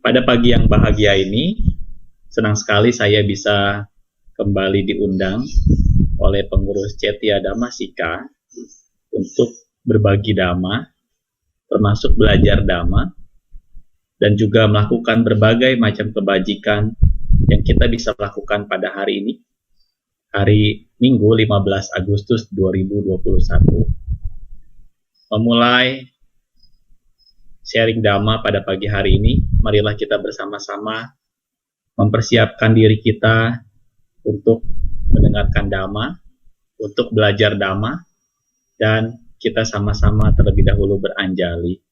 Pada pagi yang bahagia ini, senang sekali saya bisa kembali diundang oleh pengurus Cetia Dhamma Sika untuk berbagi Dhamma, termasuk belajar Dhamma, dan juga melakukan berbagai macam kebajikan yang kita bisa lakukan pada hari ini, hari Minggu 15 Agustus 2021. Memulai sharing Dhamma pada pagi hari ini, marilah kita bersama-sama mempersiapkan diri kita untuk mendengarkan Dhamma, untuk belajar Dhamma, dan kita sama-sama terlebih dahulu beranjali.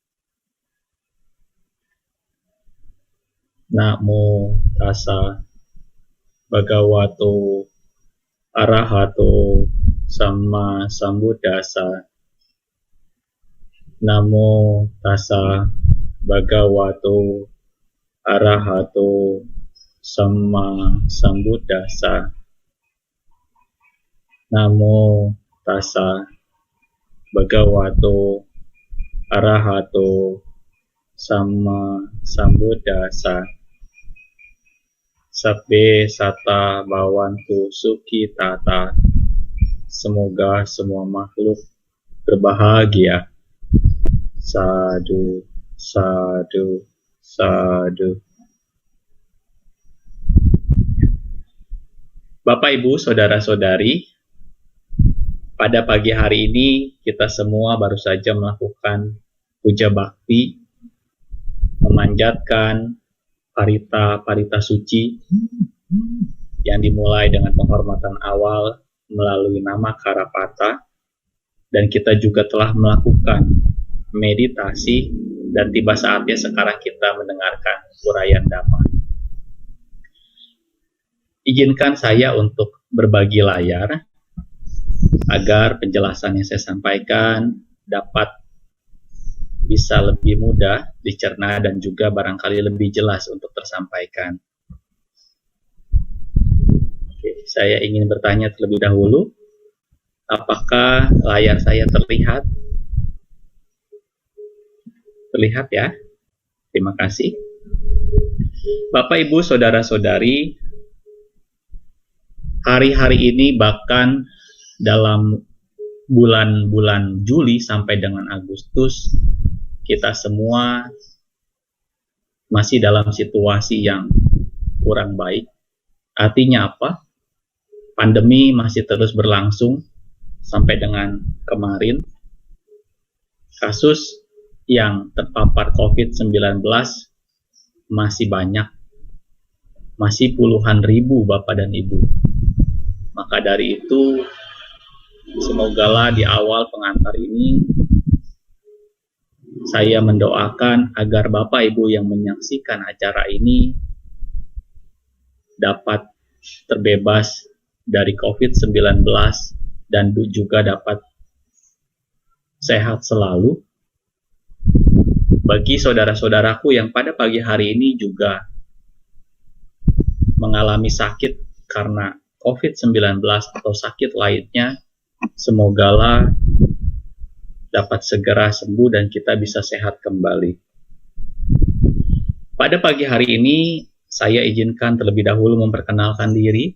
Namo tassa bhagavato arahato sama sambuddhassa. Namo tassa bhagavato arahato sama sambuddhassa. Namo tassa bhagavato arahato sama sambuddhassa. Sabbe satta bhavantu sukhitata. Semoga semua makhluk berbahagia. Sadhu, sadhu, sadhu. Bapak, Ibu, Saudara-saudari, pada pagi hari ini kita semua baru saja melakukan puja bakti, memanjatkan parita suci yang dimulai dengan penghormatan awal melalui nama Karapata, dan kita juga telah melakukan meditasi, dan tiba saatnya sekarang kita mendengarkan uraian Dhamma. Izinkan saya untuk berbagi layar agar penjelasan yang saya sampaikan dapat bisa lebih mudah dicerna dan juga barangkali lebih jelas untuk tersampaikan. Oke, saya ingin bertanya terlebih dahulu, apakah layar saya terlihat? Terlihat ya? Terima kasih. Bapak, Ibu, Saudara-saudari, hari-hari ini bahkan dalam bulan-bulan Juli sampai dengan Agustus, kita semua masih dalam situasi yang kurang baik. Artinya apa? Pandemi masih terus berlangsung sampai dengan kemarin. Kasus yang terpapar COVID-19 masih banyak, masih puluhan ribu Bapak dan Ibu. Maka dari itu, semogalah di awal pengantar ini saya mendoakan agar Bapak Ibu yang menyaksikan acara ini dapat terbebas dari COVID-19 dan juga dapat sehat selalu. Bagi saudara-saudaraku yang pada pagi hari ini juga mengalami sakit karena COVID-19 atau sakit lainnya, semogalah dapat segera sembuh dan kita bisa sehat kembali. Pada pagi hari ini, saya izinkan terlebih dahulu memperkenalkan diri.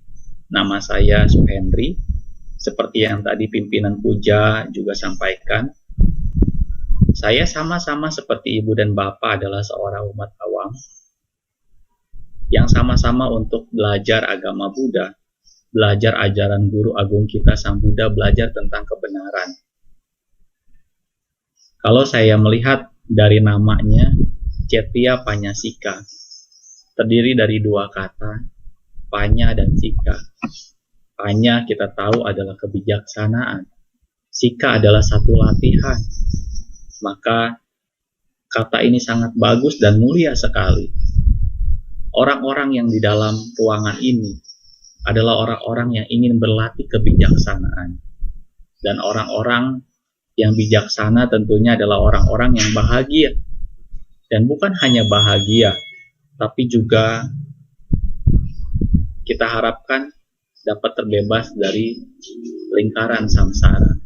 Nama saya Suhendri, seperti yang tadi pimpinan puja juga sampaikan. Saya sama-sama seperti Ibu dan Bapak adalah seorang umat awam yang sama-sama untuk belajar agama Buddha, belajar ajaran Guru Agung kita Sang Buddha, belajar tentang kebenaran. Kalau saya melihat dari namanya, Cetia Panyasika, terdiri dari dua kata, Panya dan Sika. Panya kita tahu adalah kebijaksanaan, Sika adalah satu latihan. Maka kata ini sangat bagus dan mulia sekali. Orang-orang yang di dalam ruangan ini adalah orang-orang yang ingin berlatih kebijaksanaan. Dan orang-orang yang bijaksana tentunya adalah orang-orang yang bahagia. Dan bukan hanya bahagia, tapi juga kita harapkan dapat terbebas dari lingkaran samsara.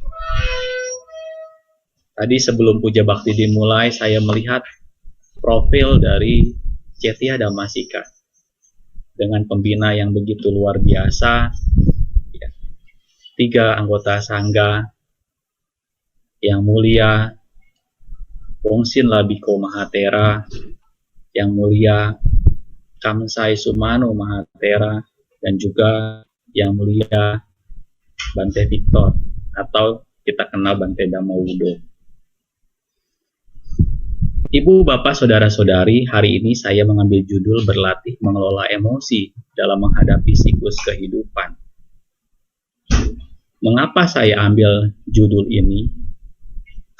Tadi sebelum puja bakti dimulai, saya melihat profil dari Cetia Damasika. Dengan pembina yang begitu luar biasa, ya, 3 anggota Sangga yang mulia, Wongsin Labiko Mahatera, yang mulia Kamsai Sumano Mahatera, dan juga yang mulia Bante Victor, atau kita kenal Bante Damawudo. Ibu, Bapak, Saudara-saudari, hari ini saya mengambil judul berlatih mengelola emosi dalam menghadapi siklus kehidupan. Mengapa saya ambil judul ini?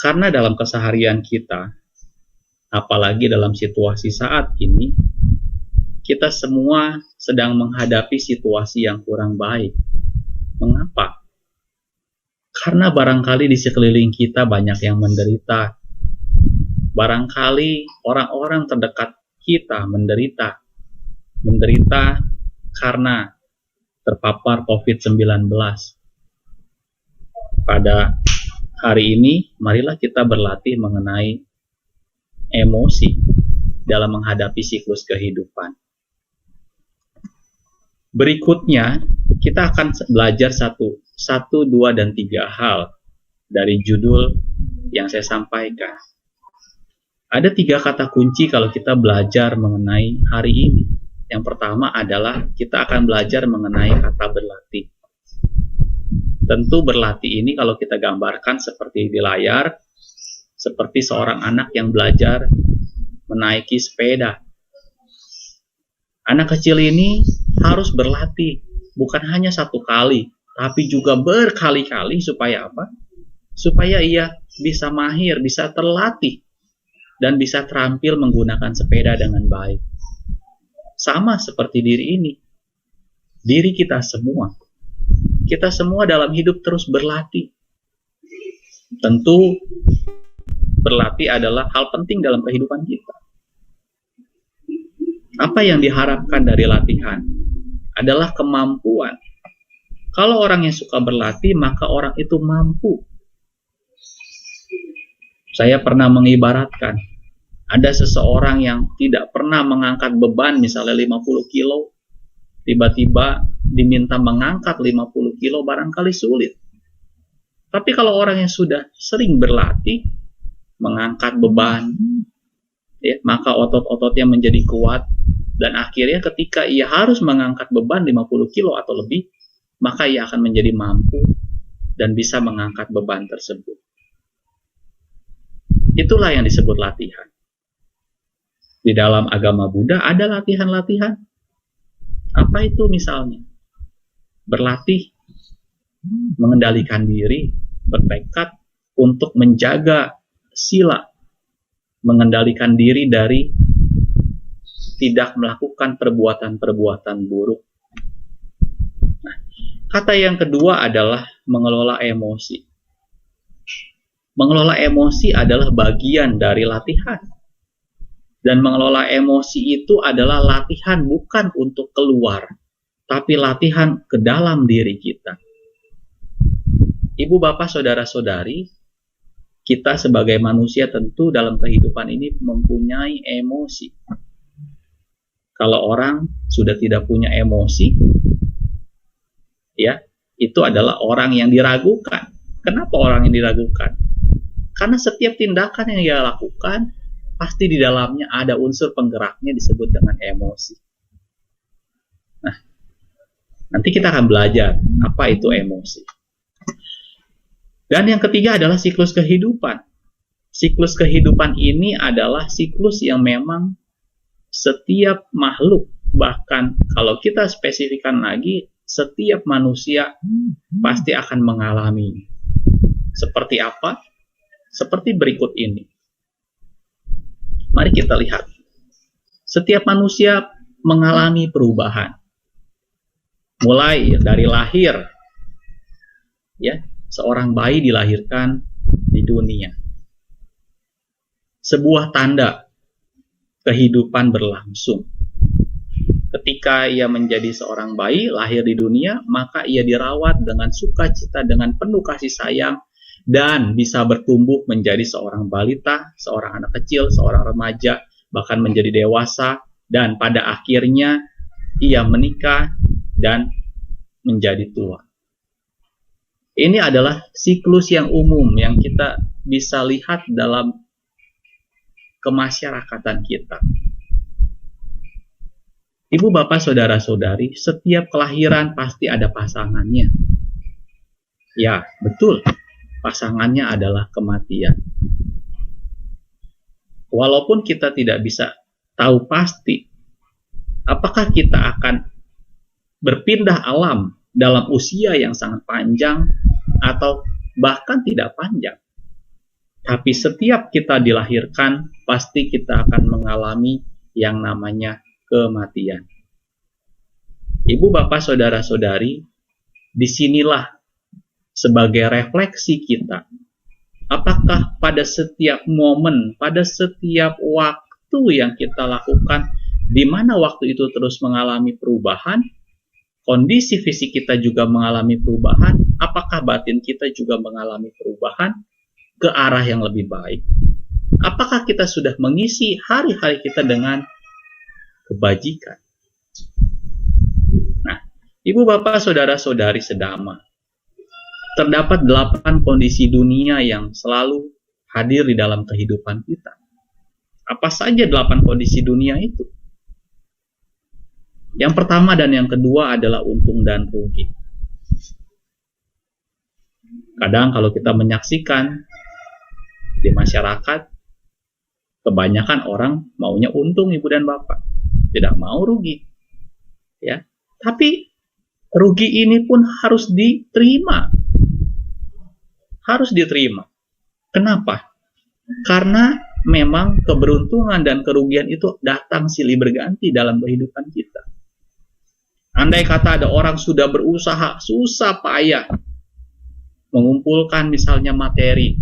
Karena dalam keseharian kita, apalagi dalam situasi saat ini, kita semua sedang menghadapi situasi yang kurang baik. Mengapa? Karena barangkali di sekeliling kita banyak yang menderita. Barangkali orang-orang terdekat kita menderita karena terpapar COVID-19. Pada hari ini, marilah kita berlatih mengenai emosi dalam menghadapi siklus kehidupan. Berikutnya, kita akan belajar 1, 2, dan 3 hal dari judul yang saya sampaikan. Ada 3 kata kunci kalau kita belajar mengenai hari ini. Yang pertama adalah kita akan belajar mengenai kata berlatih. Tentu berlatih ini kalau kita gambarkan seperti di layar, seperti seorang anak yang belajar menaiki sepeda. Anak kecil ini harus berlatih, bukan hanya 1 kali, tapi juga berkali-kali. Supaya apa? Supaya ia bisa mahir, bisa terlatih, dan bisa terampil menggunakan sepeda dengan baik. Sama seperti diri ini. Diri kita semua. Kita semua dalam hidup terus berlatih. Tentu berlatih adalah hal penting dalam kehidupan kita. Apa yang diharapkan dari latihan? Adalah kemampuan. Kalau orang yang suka berlatih, maka orang itu mampu. Saya pernah mengibaratkan, ada seseorang yang tidak pernah mengangkat beban, misalnya 50 kilo, tiba-tiba diminta mengangkat 50 kilo, barangkali sulit. Tapi kalau orang yang sudah sering berlatih, mengangkat beban, ya, maka otot-ototnya menjadi kuat, dan akhirnya ketika ia harus mengangkat beban 50 kilo atau lebih, maka ia akan menjadi mampu dan bisa mengangkat beban tersebut. Itulah yang disebut latihan. Di dalam agama Buddha ada latihan-latihan. Apa itu misalnya? Berlatih, mengendalikan diri, bertekad untuk menjaga sila, mengendalikan diri dari tidak melakukan perbuatan-perbuatan buruk. Nah, kata yang kedua adalah mengelola emosi. Mengelola emosi adalah bagian dari latihan. Dan mengelola emosi itu adalah latihan bukan untuk keluar, tapi latihan ke dalam diri kita. Ibu, Bapak, Saudara-saudari, kita sebagai manusia tentu dalam kehidupan ini mempunyai emosi. Kalau orang sudah tidak punya emosi, ya, itu adalah orang yang diragukan. Kenapa orang yang diragukan? Karena setiap tindakan yang dia lakukan, pasti di dalamnya ada unsur penggeraknya disebut dengan emosi. Nah, nanti kita akan belajar apa itu emosi. Dan yang ketiga adalah siklus kehidupan. Siklus kehidupan ini adalah siklus yang memang setiap makhluk, bahkan kalau kita spesifikkan lagi, setiap manusia pasti akan mengalami. Seperti apa? Seperti berikut ini. Mari kita lihat. Setiap manusia mengalami perubahan. Mulai dari lahir, ya, seorang bayi dilahirkan di dunia. Sebuah tanda kehidupan berlangsung. Ketika ia menjadi seorang bayi, lahir di dunia, maka ia dirawat dengan sukacita, dengan penuh kasih sayang, dan bisa bertumbuh menjadi seorang balita, seorang anak kecil, seorang remaja, bahkan menjadi dewasa, dan pada akhirnya ia menikah dan menjadi tua. Ini adalah siklus yang umum yang kita bisa lihat dalam kemasyarakatan kita. Ibu, bapak, saudara-saudari, setiap kelahiran pasti ada pasangannya. Ya, betul. Pasangannya adalah kematian. Walaupun kita tidak bisa tahu pasti apakah kita akan berpindah alam dalam usia yang sangat panjang atau bahkan tidak panjang. Tapi setiap kita dilahirkan, pasti kita akan mengalami yang namanya kematian. Ibu, bapak, saudara-saudari, disinilah sebagai refleksi kita. Apakah pada setiap momen, pada setiap waktu yang kita lakukan, di mana waktu itu terus mengalami perubahan, kondisi fisik kita juga mengalami perubahan, apakah batin kita juga mengalami perubahan ke arah yang lebih baik? Apakah kita sudah mengisi hari-hari kita dengan kebajikan? Nah, ibu, bapak, saudara-saudari sedama, terdapat 8 kondisi dunia yang selalu hadir di dalam kehidupan kita. Apa saja 8 kondisi dunia itu? Yang pertama dan yang kedua adalah untung dan rugi. Kadang kalau kita menyaksikan di masyarakat, kebanyakan orang maunya untung, ibu dan bapak, tidak mau rugi. Ya, tapi rugi ini pun harus diterima. Harus diterima. Kenapa? Karena memang keberuntungan dan kerugian itu datang silih berganti dalam kehidupan kita. Andai kata ada orang sudah berusaha susah payah mengumpulkan misalnya materi,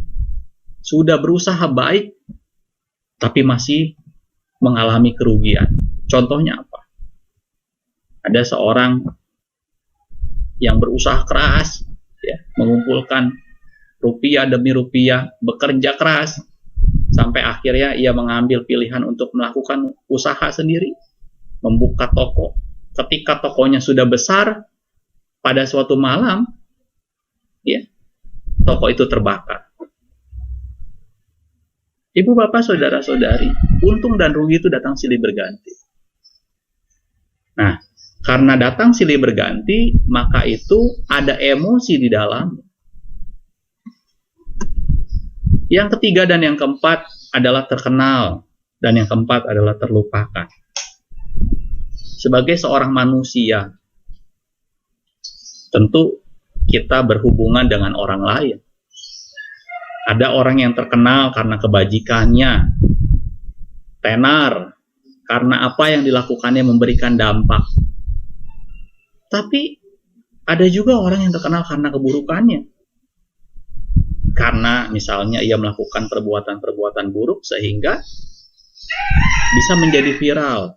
sudah berusaha baik, tapi masih mengalami kerugian. Contohnya apa? Ada seorang yang berusaha keras, ya, mengumpulkan rupiah demi rupiah, bekerja keras, sampai akhirnya ia mengambil pilihan untuk melakukan usaha sendiri, membuka toko. Ketika tokonya sudah besar, pada suatu malam, ya, toko itu terbakar. Ibu, bapak, saudara-saudari, untung dan rugi itu datang silih berganti. Nah, karena datang silih berganti, maka itu ada emosi di dalam. Yang ketiga dan yang keempat adalah terkenal, dan yang keempat adalah terlupakan. Sebagai seorang manusia, tentu kita berhubungan dengan orang lain. Ada orang yang terkenal karena kebajikannya, tenar, karena apa yang dilakukannya memberikan dampak. Tapi ada juga orang yang terkenal karena keburukannya. Karena misalnya ia melakukan perbuatan-perbuatan buruk sehingga bisa menjadi viral,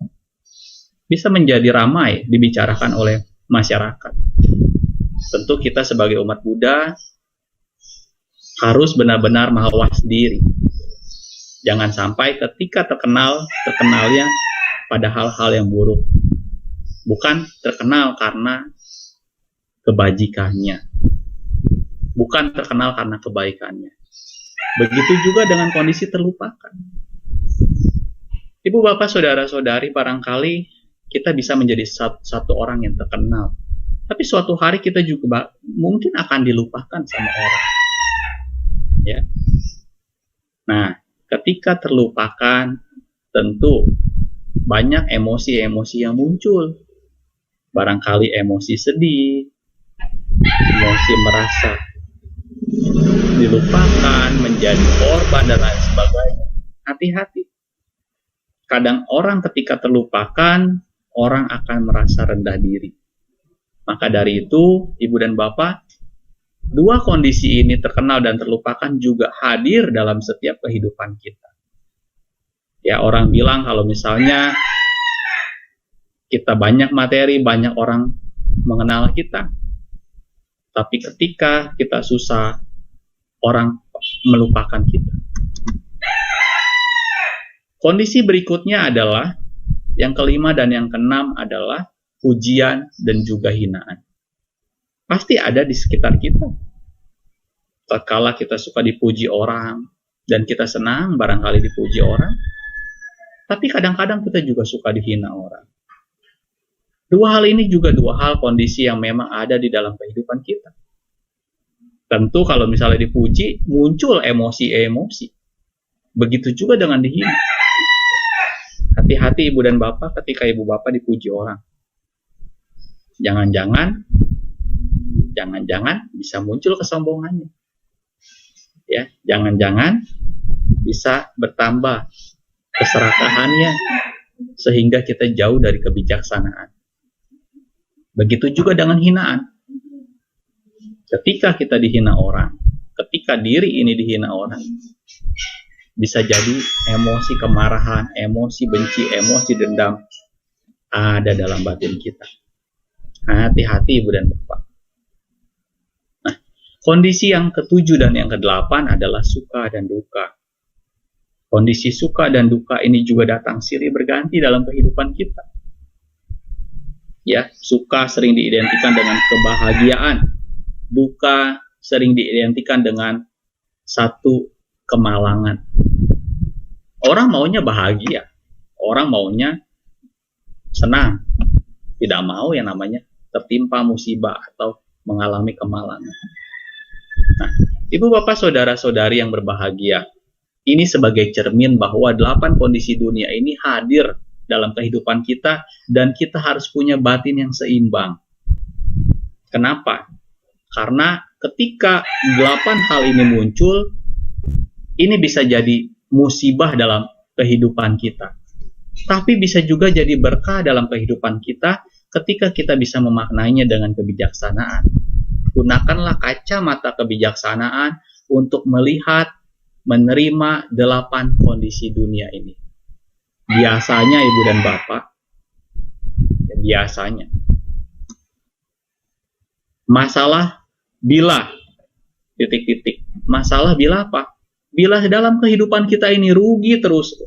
bisa menjadi ramai dibicarakan oleh masyarakat. Tentu kita sebagai umat Buddha harus benar-benar mawas diri. Jangan sampai ketika terkenalnya pada hal-hal yang buruk. Bukan terkenal karena kebajikannya. Bukan terkenal karena kebaikannya. Begitu juga dengan kondisi terlupakan. Ibu, bapak, saudara-saudari, barangkali kita bisa menjadi satu orang yang terkenal. Tapi suatu hari kita juga mungkin akan dilupakan sama orang. Ya. Nah, ketika terlupakan, tentu banyak emosi-emosi yang muncul. Barangkali emosi sedih, emosi merasa dilupakan, menjadi korban, dan lain sebagainya. Hati-hati. Kadang orang ketika terlupakan, orang akan merasa rendah diri. Maka dari itu, ibu dan bapak, dua kondisi ini, terkenal dan terlupakan, juga hadir dalam setiap kehidupan kita. Ya, orang bilang kalau misalnya kita banyak materi, banyak orang mengenal kita. Tapi ketika kita susah, orang melupakan kita. Kondisi berikutnya adalah Yang kelima dan yang keenam adalah pujian dan juga hinaan. Pasti ada di sekitar kita. Tatkala kita suka dipuji orang, dan kita senang barangkali dipuji orang, tapi kadang-kadang kita juga suka dihina orang. Dua hal ini juga dua hal kondisi yang memang ada di dalam kehidupan kita. Tentu kalau misalnya dipuji, muncul emosi-emosi. Begitu juga dengan dihina. Hati-hati ibu dan bapak ketika ibu bapak dipuji orang. Jangan-jangan bisa muncul kesombongannya. Ya, jangan-jangan bisa bertambah keserakahannya sehingga kita jauh dari kebijaksanaan. Begitu juga dengan hinaan. Ketika kita dihina orang, ketika diri ini dihina orang, bisa jadi emosi kemarahan, emosi benci, emosi dendam ada dalam batin kita. Hati-hati ibu dan bapak. Nah, kondisi yang ketujuh dan yang kedelapan adalah suka dan duka. Kondisi suka dan duka ini juga datang silih berganti dalam kehidupan kita. Ya, suka sering diidentikan dengan kebahagiaan, duka sering diidentikan dengan satu kemalangan. Orang maunya bahagia, orang maunya senang, tidak mau yang namanya tertimpa musibah atau mengalami kemalangan. Nah, ibu bapak saudara-saudari yang berbahagia, ini sebagai cermin bahwa 8 kondisi dunia ini hadir dalam kehidupan kita dan kita harus punya batin yang seimbang. Kenapa? Karena ketika 8 hal ini muncul, ini bisa jadi musibah dalam kehidupan kita. Tapi bisa juga jadi berkah dalam kehidupan kita ketika kita bisa memaknainya dengan kebijaksanaan. Gunakanlah kacamata kebijaksanaan untuk melihat, menerima 8 kondisi dunia ini. Biasanya ibu dan bapak, biasanya masalah bila titik-titik. Masalah bila apa? Bila dalam kehidupan kita ini rugi terus,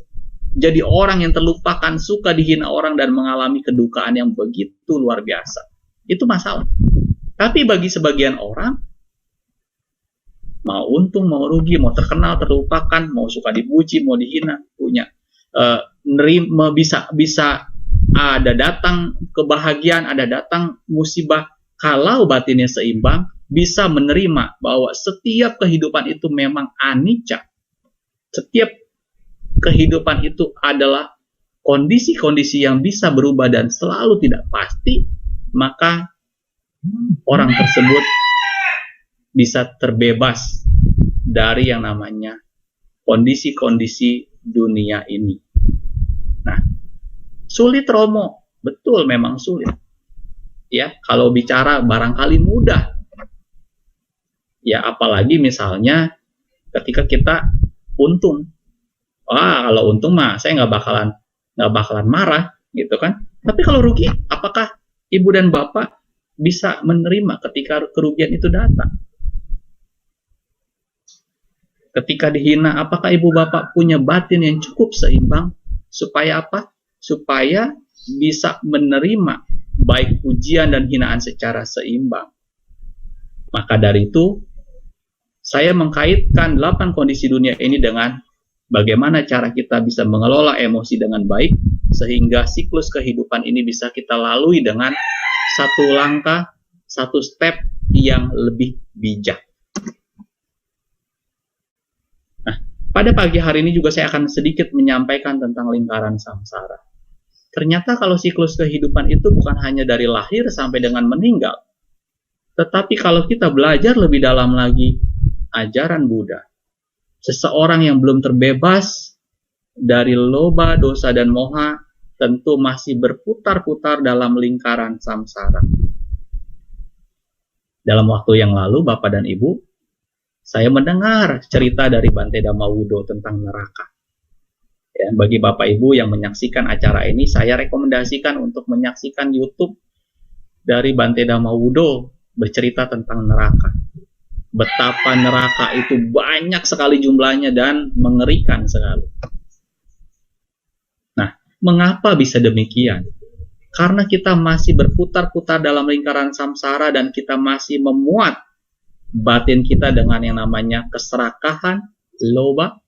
jadi orang yang terlupakan, suka dihina orang dan mengalami kedukaan yang begitu luar biasa. Itu masalah. Tapi bagi sebagian orang, mau untung, mau rugi, mau terkenal, terlupakan, mau suka dipuji, mau dihina, punya bisa ada datang kebahagiaan, ada datang musibah. Kalau batinnya seimbang, bisa menerima bahwa setiap kehidupan itu memang anicca. Setiap kehidupan itu adalah kondisi-kondisi yang bisa berubah dan selalu tidak pasti, maka orang tersebut bisa terbebas dari yang namanya kondisi-kondisi dunia ini. Nah, sulit Romo, betul memang sulit. Ya, kalau bicara barangkali mudah. Ya, apalagi misalnya ketika kita untung. Wah, kalau untung mah saya nggak bakalan marah, gitu kan? Tapi kalau rugi, apakah ibu dan bapak bisa menerima ketika kerugian itu datang? Ketika dihina, apakah ibu bapak punya batin yang cukup seimbang supaya apa? Supaya bisa menerima baik pujian dan hinaan secara seimbang. Maka dari itu, saya mengkaitkan 8 kondisi dunia ini dengan bagaimana cara kita bisa mengelola emosi dengan baik, sehingga siklus kehidupan ini bisa kita lalui dengan satu langkah, satu step yang lebih bijak. Nah, pada pagi hari ini juga saya akan sedikit menyampaikan tentang lingkaran samsara. Ternyata kalau siklus kehidupan itu bukan hanya dari lahir sampai dengan meninggal, tetapi kalau kita belajar lebih dalam lagi ajaran Buddha, seseorang yang belum terbebas dari loba, dosa, dan moha tentu masih berputar-putar dalam lingkaran samsara. Dalam waktu yang lalu, Bapak dan Ibu, saya mendengar cerita dari Bante Dhammawudo tentang neraka. Ya, bagi Bapak Ibu yang menyaksikan acara ini, saya rekomendasikan untuk menyaksikan YouTube dari Bante Dhammawudo bercerita tentang neraka. Betapa neraka itu banyak sekali jumlahnya dan mengerikan sekali. Nah, Mengapa bisa demikian? Karena kita masih berputar-putar dalam lingkaran samsara dan kita masih memuat batin kita dengan yang namanya keserakahan, loba,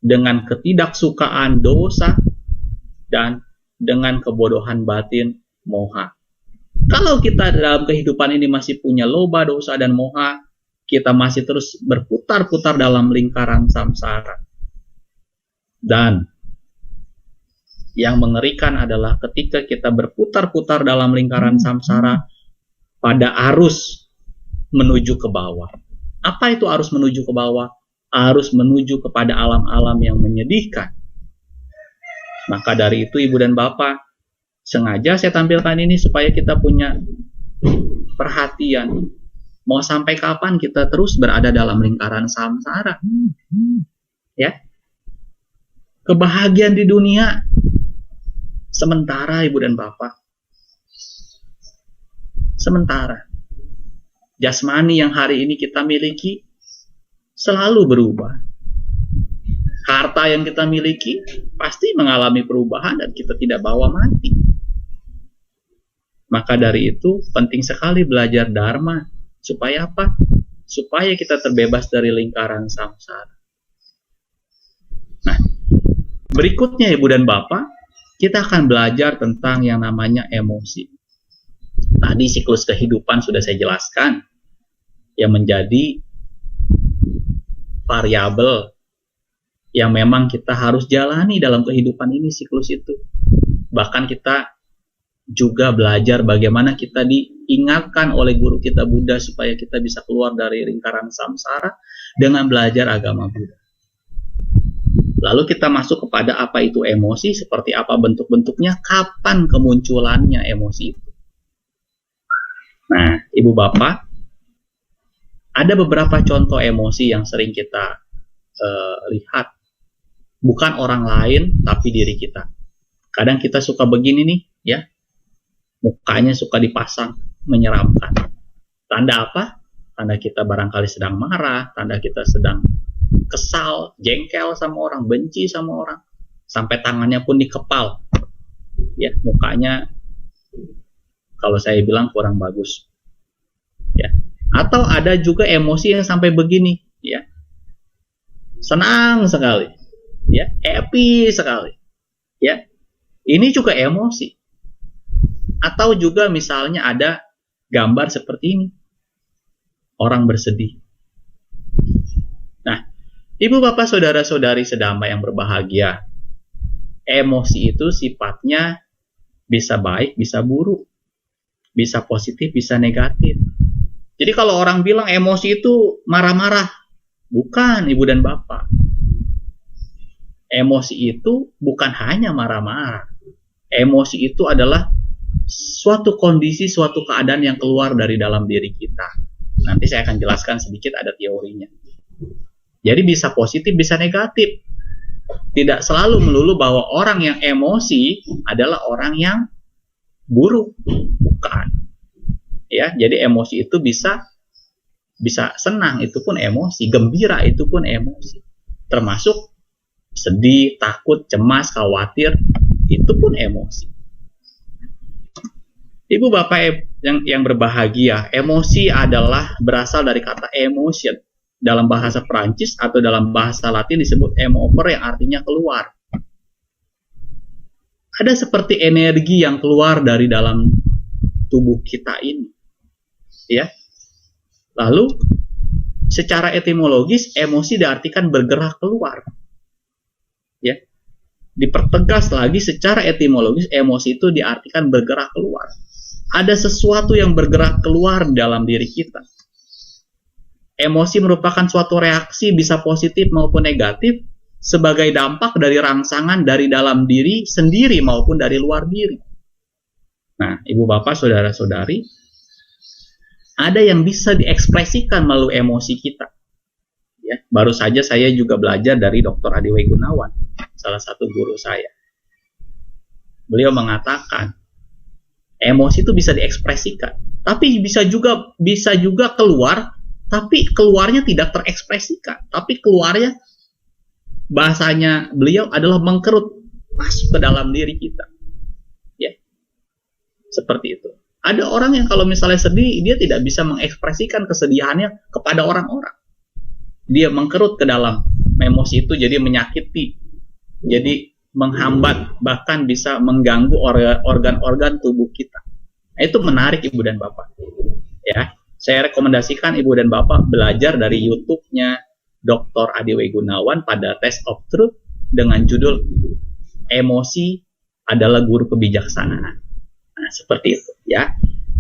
dengan ketidaksukaan, dosa, dan dengan kebodohan batin, moha. Kalau kita dalam kehidupan ini masih punya loba, dosa, dan moha, kita masih terus berputar-putar dalam lingkaran samsara. Dan yang mengerikan adalah ketika kita berputar-putar dalam lingkaran samsara pada arus menuju ke bawah. Apa itu arus menuju ke bawah? Arus menuju kepada alam-alam yang menyedihkan. Maka dari itu Ibu dan Bapak, sengaja saya tampilkan ini supaya kita punya perhatian. Mau sampai kapan kita terus berada dalam lingkaran samsara? Ya. Kebahagiaan di dunia sementara, Ibu dan Bapak. Sementara. Jasmani yang hari ini kita miliki selalu berubah. Harta yang kita miliki pasti mengalami perubahan dan kita tidak bawa mati. Maka dari itu penting sekali belajar dharma. Supaya apa? Supaya kita terbebas dari lingkaran samsara. Nah, berikutnya Ibu dan Bapak, kita akan belajar tentang yang namanya emosi. Tadi siklus kehidupan sudah saya jelaskan, yang menjadi variabel yang memang kita harus jalani dalam kehidupan ini, siklus itu. Bahkan kita juga belajar bagaimana kita diingatkan oleh guru kita Buddha supaya kita bisa keluar dari lingkaran samsara dengan belajar agama Buddha. Lalu kita masuk kepada apa itu emosi, seperti apa bentuk-bentuknya, kapan kemunculannya emosi itu. Nah, Ibu Bapak, ada beberapa contoh emosi yang sering kita lihat. Bukan orang lain, tapi diri kita. Kadang kita suka begini nih, ya. Mukanya suka dipasang, menyeramkan. Tanda apa? Tanda kita barangkali sedang marah, tanda kita sedang kesal, jengkel sama orang, benci sama orang. Sampai tangannya pun dikepal. Ya, mukanya kalau saya bilang kurang bagus. Ya. Atau ada juga emosi yang sampai begini, ya. Senang sekali. Ya, happy sekali. Ya. Ini juga emosi. Atau juga misalnya ada gambar seperti ini. Orang bersedih. Nah, Ibu Bapak Saudara-saudari sedama yang berbahagia, emosi itu sifatnya bisa baik, bisa buruk. Bisa positif, bisa negatif. Jadi kalau orang bilang emosi itu marah-marah, bukan Ibu dan Bapak. Emosi itu bukan hanya marah-marah. Emosi itu adalah suatu kondisi, suatu keadaan yang keluar dari dalam diri kita. Nanti saya akan jelaskan sedikit, ada teorinya. Jadi bisa positif, bisa negatif. Tidak selalu melulu bahwa orang yang emosi adalah orang yang buruk. Bukan. Ya, jadi emosi itu bisa senang, itu pun emosi, gembira itu pun emosi. Termasuk sedih, takut, cemas, khawatir, itu pun emosi. Ibu Bapak yang berbahagia, emosi adalah berasal dari kata emotion. Dalam bahasa Perancis atau dalam bahasa Latin disebut émover yang artinya keluar. Ada seperti energi yang keluar dari dalam tubuh kita ini. Ya. Lalu secara etimologis emosi diartikan bergerak keluar. Ya. Dipertegas lagi secara etimologis emosi itu diartikan bergerak keluar. Ada sesuatu yang bergerak keluar dalam diri kita. Emosi merupakan suatu reaksi bisa positif maupun negatif sebagai dampak dari rangsangan dari dalam diri sendiri maupun dari luar diri. Nah, Ibu Bapak, Saudara-saudari, ada yang bisa diekspresikan melalui emosi kita. Ya, baru saja saya juga belajar dari Dr. Adiway Gunawan, salah satu guru saya. Beliau mengatakan, emosi itu bisa diekspresikan, tapi bisa juga keluar, tapi keluarnya tidak terekspresikan, tapi keluarnya bahasanya beliau adalah mengkerut, masuk ke dalam diri kita. Ya, seperti itu. Ada orang yang kalau misalnya sedih, dia tidak bisa mengekspresikan kesedihannya kepada orang-orang. Dia mengkerut ke dalam emosi itu, jadi menyakiti, jadi menghambat, bahkan bisa mengganggu organ-organ tubuh kita. Nah, itu menarik Ibu dan Bapak. Ya, saya rekomendasikan Ibu dan Bapak belajar dari YouTube-nya Dr. Adiwi Gunawan pada Test of Truth dengan judul Emosi adalah Guru Kebijaksanaan. Nah, seperti itu ya.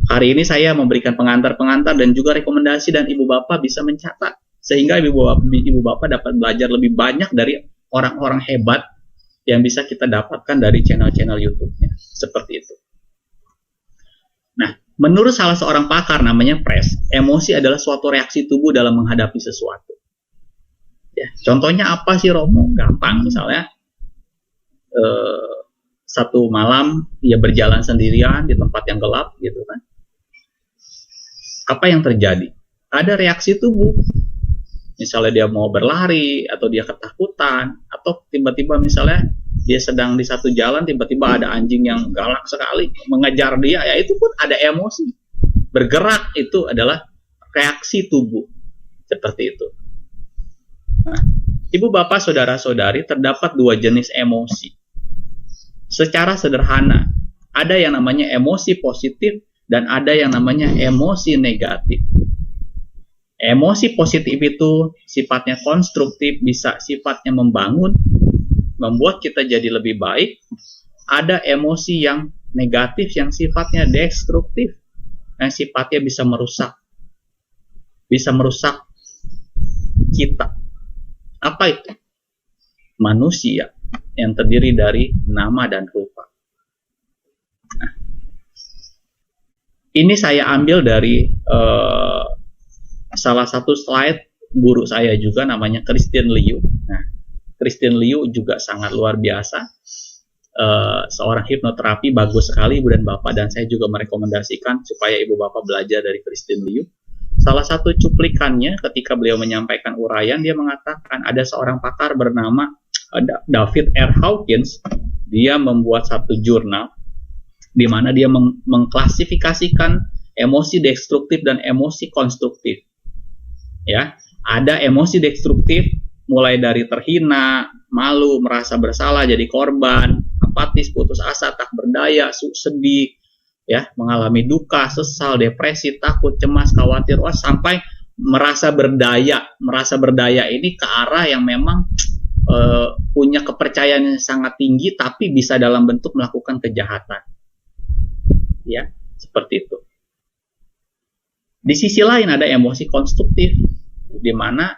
Hari ini saya memberikan pengantar-pengantar dan juga rekomendasi, dan Ibu Bapak bisa mencatat sehingga Ibu Bapak dapat belajar lebih banyak dari orang-orang hebat yang bisa kita dapatkan dari channel-channel YouTube-nya. Seperti itu. Nah, menurut salah seorang pakar namanya Press, emosi adalah suatu reaksi tubuh dalam menghadapi sesuatu. Ya, contohnya apa sih Romo? Gampang, misalnya satu malam dia berjalan sendirian di tempat yang gelap gitu kan. Apa yang terjadi? Ada reaksi tubuh. Misalnya dia mau berlari atau dia ketakutan, atau tiba-tiba misalnya dia sedang di satu jalan, tiba-tiba ada anjing yang galak sekali mengejar dia, ya itu pun ada emosi. Bergerak itu adalah reaksi tubuh. Seperti itu. Nah, Ibu Bapak Saudara-saudari, terdapat dua jenis emosi. Secara sederhana, ada yang namanya emosi positif dan ada yang namanya emosi negatif. Emosi positif itu sifatnya konstruktif, bisa sifatnya membangun, membuat kita jadi lebih baik. Ada emosi yang negatif yang sifatnya destruktif, yang sifatnya bisa merusak kita. Apa itu? Manusia yang terdiri dari nama dan rupa. Nah, ini saya ambil dari salah satu slide guru saya juga, namanya Christine Liu. Nah, Christine Liu juga sangat luar biasa, seorang hipnoterapi bagus sekali Ibu dan Bapak, dan saya juga merekomendasikan supaya Ibu Bapak belajar dari Christine Liu. Salah satu cuplikannya ketika beliau menyampaikan uraian, dia mengatakan ada seorang pakar bernama David R. Hawkins. Dia membuat satu jurnal di mana dia mengklasifikasikan emosi destruktif dan emosi konstruktif. Ya, ada emosi destruktif mulai dari terhina, malu, merasa bersalah, jadi korban, apatis, putus asa, tak berdaya, sedih, ya, mengalami duka, sesal, depresi, takut, cemas, khawatir, sampai merasa berdaya. Merasa berdaya ini ke arah yang memang punya kepercayaan yang sangat tinggi, tapi bisa dalam bentuk melakukan kejahatan. Ya, seperti itu. Di sisi lain ada emosi konstruktif, di mana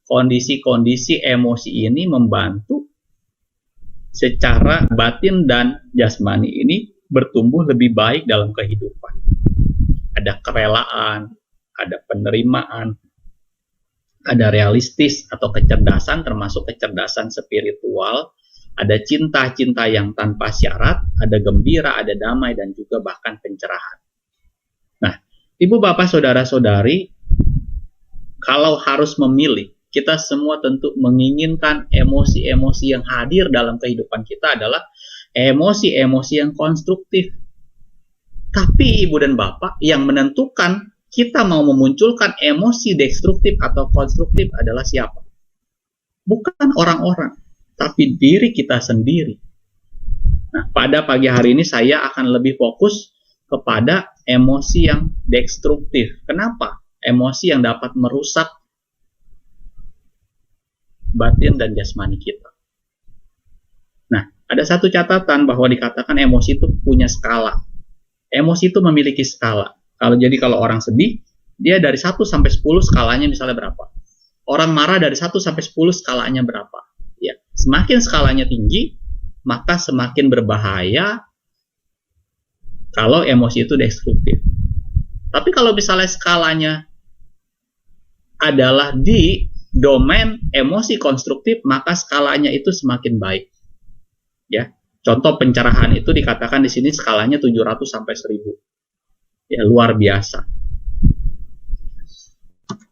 kondisi-kondisi emosi ini membantu secara batin dan jasmani ini bertumbuh lebih baik dalam kehidupan. Ada kerelaan, ada penerimaan, ada realistis atau kecerdasan, termasuk kecerdasan spiritual, ada cinta-cinta yang tanpa syarat, ada gembira, ada damai, dan juga bahkan pencerahan. Nah, Ibu Bapak Saudara-saudari, kalau harus memilih, kita semua tentu menginginkan emosi-emosi yang hadir dalam kehidupan kita adalah emosi-emosi yang konstruktif. Tapi Ibu dan Bapak, yang menentukan kita mau memunculkan emosi destruktif atau konstruktif adalah siapa? Bukan orang-orang, tapi diri kita sendiri. Nah, pada pagi hari ini saya akan lebih fokus kepada emosi yang destruktif. Kenapa? Emosi yang dapat merusak batin dan jasmani kita. Nah, ada satu catatan bahwa dikatakan emosi itu punya skala. Emosi itu memiliki skala. Kalau orang sedih, dia dari 1 sampai 10 skalanya misalnya berapa? Orang marah dari 1 sampai 10 skalanya berapa? Ya, semakin skalanya tinggi, maka semakin berbahaya kalau emosi itu destruktif. Tapi kalau misalnya skalanya adalah di domain emosi konstruktif, maka skalanya itu semakin baik. Ya, contoh pencerahan itu dikatakan di sini skalanya 700 sampai 1000. Ya, luar biasa.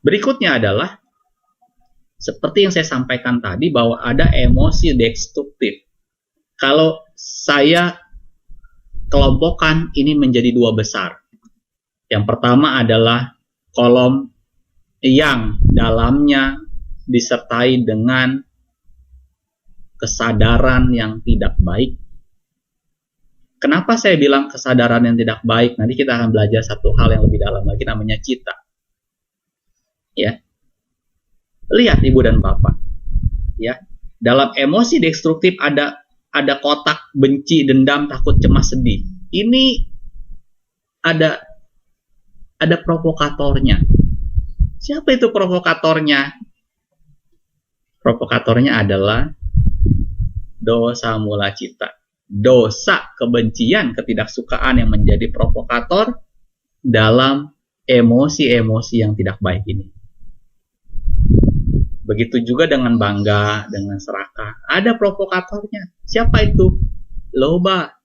Berikutnya adalah seperti yang saya sampaikan tadi, bahwa ada emosi destruktif. Kalau saya kelompokkan ini menjadi dua besar. Yang pertama adalah kolom yang dalamnya disertai dengan kesadaran yang tidak baik. Kenapa saya bilang kesadaran yang tidak baik? Nanti kita akan belajar satu hal yang lebih dalam lagi, namanya cita. Ya, lihat Ibu dan Bapak. Ya, dalam emosi destruktif ada kotak benci, dendam, takut, cemas, sedih. Ini ada provokatornya. Siapa itu provokatornya? Provokatornya adalah dosa mula cita. Dosa, kebencian, ketidaksukaan yang menjadi provokator dalam emosi-emosi yang tidak baik ini. Begitu juga dengan bangga, dengan serakah. Ada provokatornya. Siapa itu? Loba,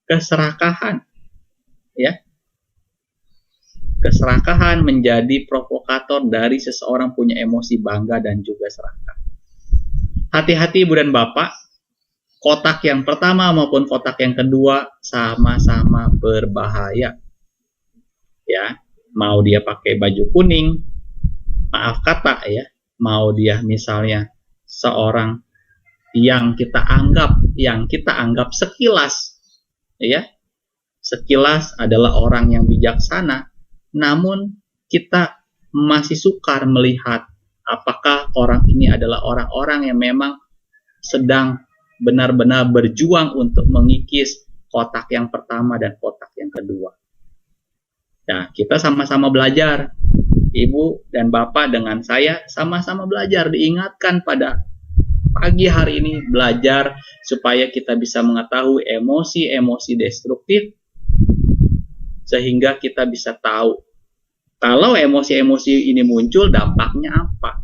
keserakahan. Ya. Keserakahan menjadi provokator dari seseorang punya emosi bangga dan juga serakah. Hati-hati Ibu dan Bapak. Kotak yang pertama maupun kotak yang kedua sama-sama berbahaya. Ya, mau dia pakai baju kuning, maaf kata ya, mau dia misalnya seorang yang kita anggap sekilas, ya, sekilas adalah orang yang bijaksana, namun kita masih sukar melihat apakah orang ini adalah orang-orang yang memang sedang benar-benar berjuang untuk mengikis kotak yang pertama dan kotak yang kedua. Nah, kita sama-sama belajar. Ibu dan Bapak dengan saya sama-sama belajar, diingatkan pada pagi hari ini, belajar supaya kita bisa mengetahui emosi-emosi destruktif, sehingga kita bisa tahu kalau emosi-emosi ini muncul dampaknya apa.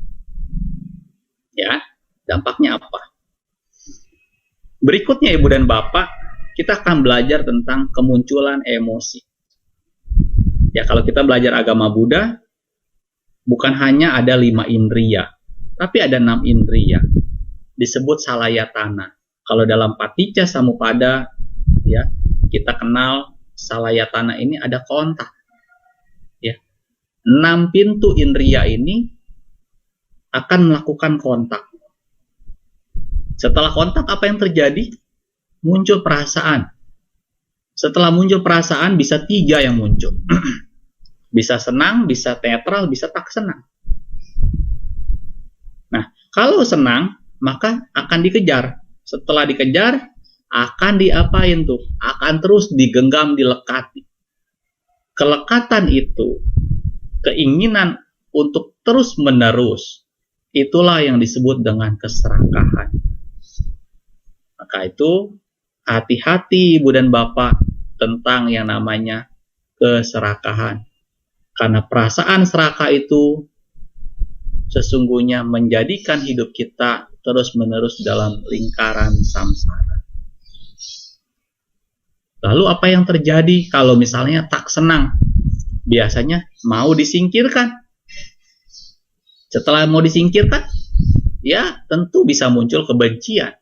Ya, dampaknya apa? Berikutnya Ibu dan Bapak, kita akan belajar tentang kemunculan emosi. Ya, kalau kita belajar agama Buddha, bukan hanya ada 5 indriya, tapi ada 6 indriya. Disebut salayatana. Kalau dalam Paticca Samuppada, ya, kita kenal salayatana ini ada kontak. Ya. 6 pintu indriya ini akan melakukan kontak. Setelah kontak, apa yang terjadi? Muncul perasaan. Setelah muncul perasaan, bisa 3 yang muncul. Bisa senang, bisa netral, bisa tak senang. Nah, kalau senang, maka akan dikejar. Setelah dikejar, akan diapain tuh? Akan terus digenggam, dilekati. Kelekatan itu, keinginan untuk terus-menerus, itulah yang disebut dengan keserakahan. Maka itu, hati-hati Ibu dan Bapak tentang yang namanya keserakahan. Karena perasaan serakah itu sesungguhnya menjadikan hidup kita terus-menerus dalam lingkaran samsara. Lalu apa yang terjadi kalau misalnya tak senang? Biasanya mau disingkirkan. Setelah mau disingkirkan, ya tentu bisa muncul kebencian.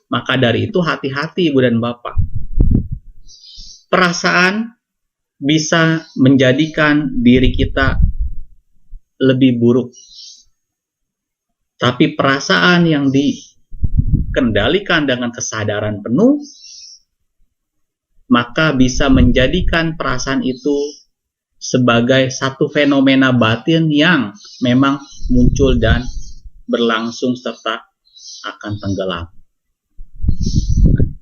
Maka dari itu hati-hati Ibu dan Bapak. Perasaan bisa menjadikan diri kita lebih buruk. Tapi perasaan yang dikendalikan dengan kesadaran penuh, maka bisa menjadikan perasaan itu sebagai satu fenomena batin yang memang muncul dan berlangsung serta akan tenggelam.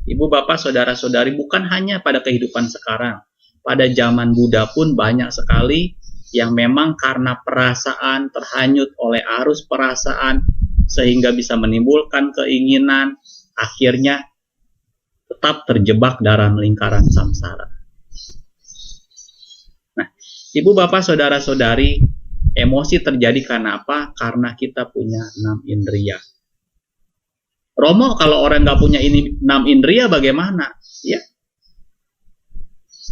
Ibu, Bapak, Saudara-saudari, bukan hanya pada kehidupan sekarang. Pada zaman Buddha pun banyak sekali yang memang karena perasaan terhanyut oleh arus perasaan sehingga bisa menimbulkan keinginan, akhirnya tetap terjebak dalam lingkaran samsara. Nah, Ibu, Bapak, Saudara-saudari, emosi terjadi karena apa? Karena kita punya 6 indriya. Romo, kalau orang nggak punya 6 indriya bagaimana? Ya,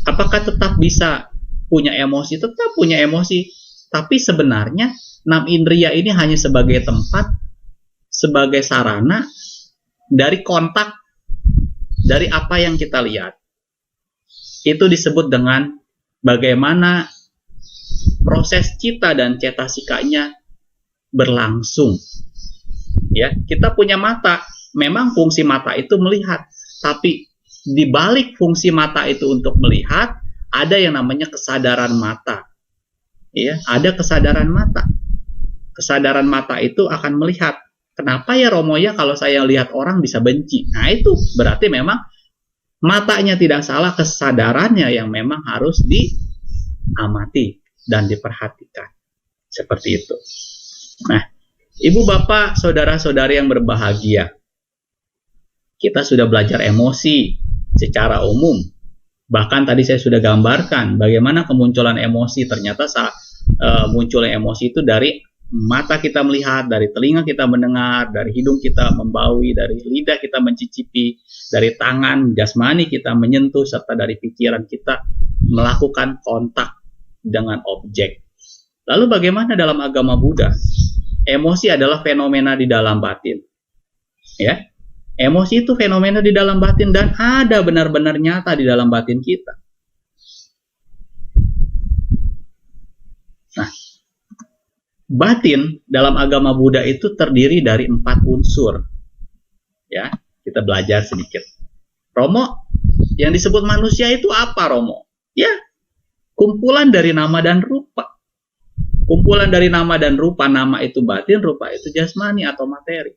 apakah tetap bisa punya emosi? Tetap punya emosi. Tapi sebenarnya 6 indriya ini hanya sebagai tempat, sebagai sarana dari kontak dari apa yang kita lihat. Itu disebut dengan bagaimana proses cita dan cetasikanya berlangsung. Ya, kita punya mata, memang fungsi mata itu melihat, tapi di balik fungsi mata itu untuk melihat, ada yang namanya kesadaran mata. Ya, ada kesadaran mata. Kesadaran mata itu akan melihat. Kenapa ya Romo ya kalau saya lihat orang bisa benci? Nah itu berarti memang matanya tidak salah, kesadarannya yang memang harus diamati dan diperhatikan. Seperti itu. Nah, Ibu Bapak, saudara-saudari yang berbahagia, kita sudah belajar emosi secara umum. Bahkan tadi saya sudah gambarkan bagaimana kemunculan emosi. Ternyata munculnya emosi itu dari mata kita melihat, dari telinga kita mendengar, dari hidung kita membaui, dari lidah kita mencicipi, dari tangan jasmani kita menyentuh, serta dari pikiran kita melakukan kontak dengan objek. Lalu bagaimana dalam agama Buddha? Emosi adalah fenomena di dalam batin. Ya, emosi itu fenomena di dalam batin dan ada benar-benar nyata di dalam batin kita. Nah, batin dalam agama Buddha itu terdiri dari 4 unsur. Ya, kita belajar sedikit. Romo, yang disebut manusia itu apa, Romo? Ya, kumpulan dari nama dan rupa. Kumpulan dari nama dan rupa, nama itu batin, rupa itu jasmani atau materi.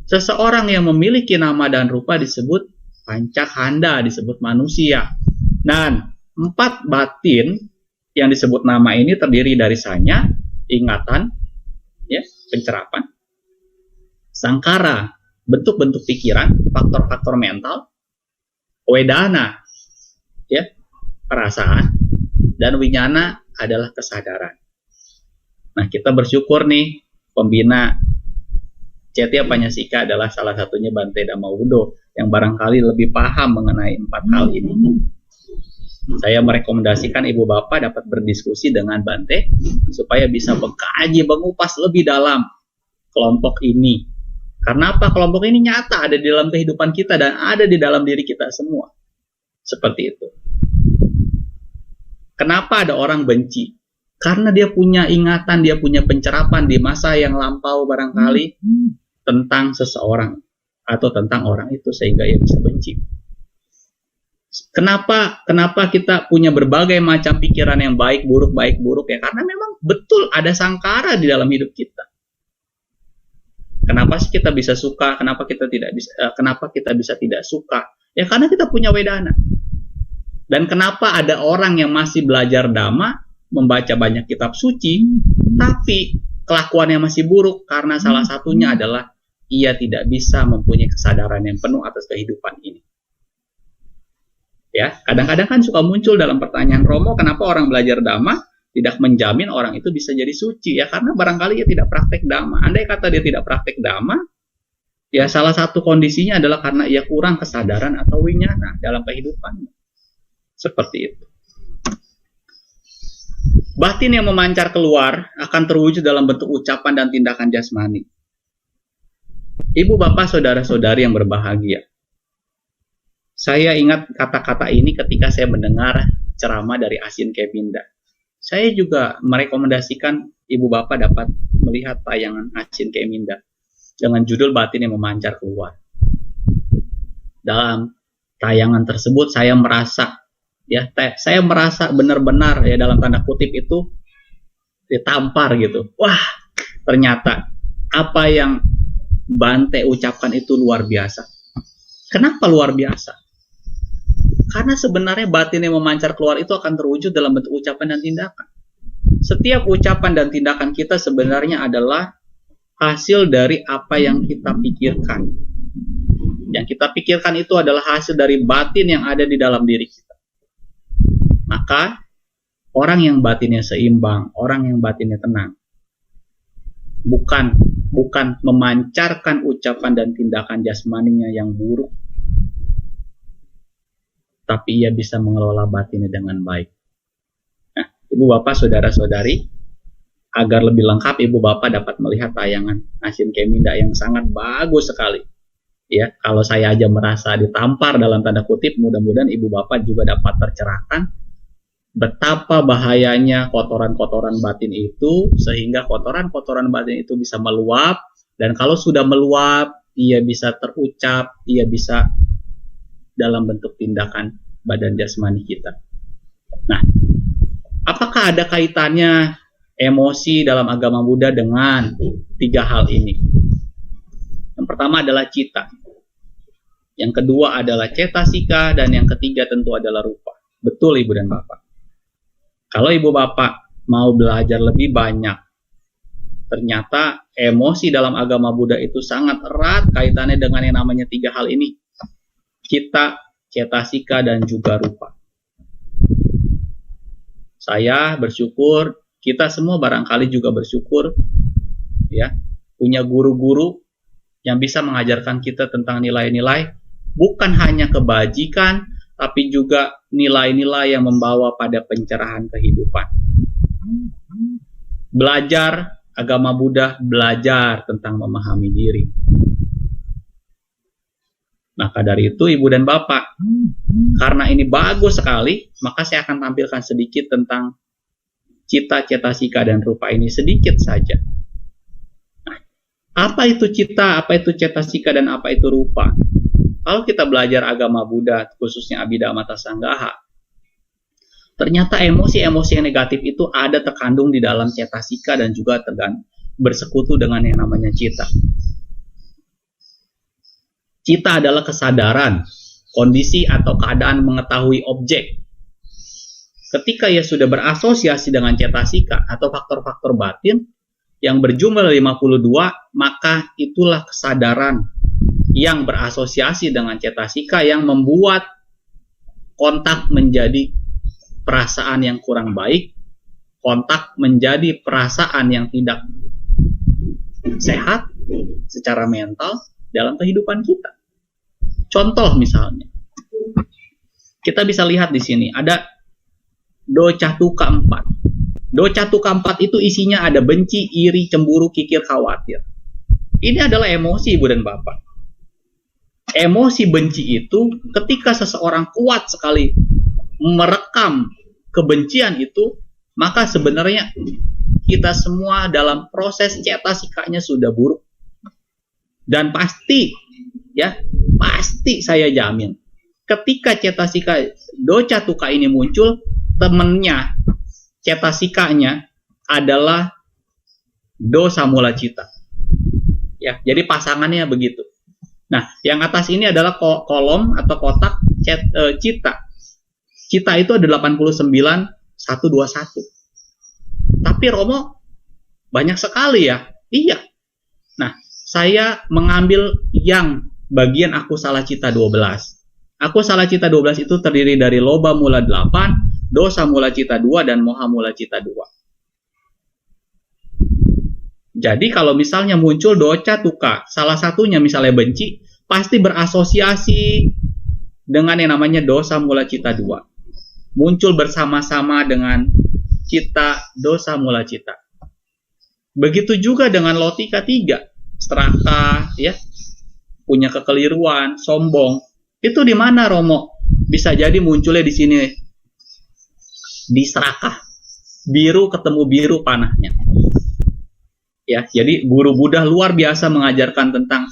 Seseorang yang memiliki nama dan rupa disebut pancakanda, disebut manusia. Dan 4 batin yang disebut nama ini terdiri dari sanya, ingatan, ya, pencerapan, sangkara, bentuk-bentuk pikiran, faktor-faktor mental, wedana, ya, perasaan, dan winyana adalah kesadaran. Nah, kita bersyukur nih, pembina Cetya Panyasika adalah salah satunya Bante Dhammawudo yang barangkali lebih paham mengenai 4 hal ini. Saya merekomendasikan Ibu Bapak dapat berdiskusi dengan Bante supaya bisa mengkaji, mengupas lebih dalam kelompok ini. Karena apa? Kelompok ini nyata ada di dalam kehidupan kita dan ada di dalam diri kita semua. Seperti itu. Kenapa ada orang benci? Karena dia punya ingatan, dia punya pencerapan di masa yang lampau barangkali tentang seseorang atau tentang orang itu sehingga ia bisa benci. Kenapa kita punya berbagai macam pikiran yang baik buruk ya? Karena memang betul ada sangkara di dalam hidup kita. Kenapa sih kita bisa suka? Kenapa kita bisa tidak suka? Ya karena kita punya wedana. Dan kenapa ada orang yang masih belajar Dhamma, membaca banyak kitab suci, tapi kelakuannya masih buruk? Karena salah satunya adalah ia tidak bisa mempunyai kesadaran yang penuh atas kehidupan ini. Ya, kadang-kadang kan suka muncul dalam pertanyaan, Romo, kenapa orang belajar Dhamma tidak menjamin orang itu bisa jadi suci? Ya karena barangkali ia tidak praktek Dhamma. Andai kata dia tidak praktek Dhamma, ya salah satu kondisinya adalah karena ia kurang kesadaran atau winyana dalam kehidupannya. Seperti itu. Batin yang memancar keluar akan terwujud dalam bentuk ucapan dan tindakan jasmani. Ibu bapak saudara-saudari yang berbahagia, saya ingat kata-kata ini ketika saya mendengar ceramah dari Asin Keminda. Saya juga merekomendasikan ibu bapak dapat melihat tayangan Asin Keminda dengan judul Batin yang Memancar Keluar. Dalam tayangan tersebut saya merasa benar-benar ya dalam tanda kutip itu ditampar gitu. Wah, ternyata apa yang Bante ucapkan itu luar biasa. Kenapa luar biasa? Karena sebenarnya batin yang memancar keluar itu akan terwujud dalam bentuk ucapan dan tindakan. Setiap ucapan dan tindakan kita sebenarnya adalah hasil dari apa yang kita pikirkan. Yang kita pikirkan itu adalah hasil dari batin yang ada di dalam diri kita. Maka orang yang batinnya seimbang, orang yang batinnya tenang, bukan memancarkan ucapan dan tindakan jasmaninya yang buruk, tapi ia bisa mengelola batinnya dengan baik. Nah, ibu bapak saudara-saudari, agar lebih lengkap ibu bapak dapat melihat tayangan Asin Keminda yang sangat bagus sekali. Ya, kalau saya aja merasa ditampar dalam tanda kutip, mudah-mudahan ibu bapak juga dapat tercerahkan betapa bahayanya kotoran-kotoran batin itu, sehingga kotoran-kotoran batin itu bisa meluap, dan kalau sudah meluap, ia bisa terucap, ia bisa dalam bentuk tindakan badan jasmani kita. Nah, apakah ada kaitannya emosi dalam agama Buddha dengan tiga hal ini? Yang pertama adalah cita, yang kedua adalah cetasika, dan yang ketiga tentu adalah rupa. Betul ibu dan bapak. Kalau ibu bapak mau belajar lebih banyak, ternyata emosi dalam agama Buddha itu sangat erat kaitannya dengan yang namanya tiga hal ini. Cita, cetasika, dan juga rupa. Saya bersyukur, kita semua barangkali juga bersyukur, ya, punya guru-guru yang bisa mengajarkan kita tentang nilai-nilai, bukan hanya kebajikan, tapi juga nilai-nilai yang membawa pada pencerahan kehidupan. Belajar agama Buddha, belajar tentang memahami diri. Maka dari itu ibu dan bapak, karena ini bagus sekali, maka saya akan tampilkan sedikit tentang cita, cetasika, dan rupa ini sedikit saja. Nah, apa itu cita, apa itu cetasika, dan apa itu rupa? Kalau kita belajar agama Buddha, khususnya Abhidhamma Sanggaha, ternyata emosi-emosi yang negatif itu ada terkandung di dalam cetasika dan juga bersekutu dengan yang namanya cita. Cita adalah kesadaran, kondisi atau keadaan mengetahui objek. Ketika ia sudah berasosiasi dengan cetasika atau faktor-faktor batin yang berjumlah 52, maka itulah kesadaran yang berasosiasi dengan cetasika yang membuat kontak menjadi perasaan yang kurang baik, kontak menjadi perasaan yang tidak sehat secara mental dalam kehidupan kita. Contoh misalnya, kita bisa lihat di sini ada docatuka 4. Docatuka 4 itu isinya ada benci, iri, cemburu, kikir, khawatir. Ini adalah emosi ibu dan bapak. Emosi benci itu ketika seseorang kuat sekali merekam kebencian itu, maka sebenarnya kita semua dalam proses cetasikanya sudah buruk. Dan pasti, ya, pasti saya jamin, ketika cetasika docatuka ini muncul, temennya cetasikanya adalah dosa mula cita. Ya, jadi pasangannya begitu. Nah, yang atas ini adalah kolom atau kotak cita. Cita itu ada 89, 121. Tapi Romo, banyak sekali ya? Iya. Nah, saya mengambil yang bagian aku salah cita 12. Aku salah cita 12 itu terdiri dari loba mula 8, dosa mula cita 2, dan moha mula cita 2. Jadi kalau misalnya muncul docatuka, salah satunya misalnya benci, pasti berasosiasi dengan yang namanya dosa mula cita 2. Muncul bersama-sama dengan cita dosa mula cita. Begitu juga dengan lotika 3, serakah, ya, punya kekeliruan, sombong. Itu di mana Romo? Bisa jadi munculnya di sini, di serakah. Biru ketemu biru panahnya. Ya, jadi guru Buddha luar biasa mengajarkan tentang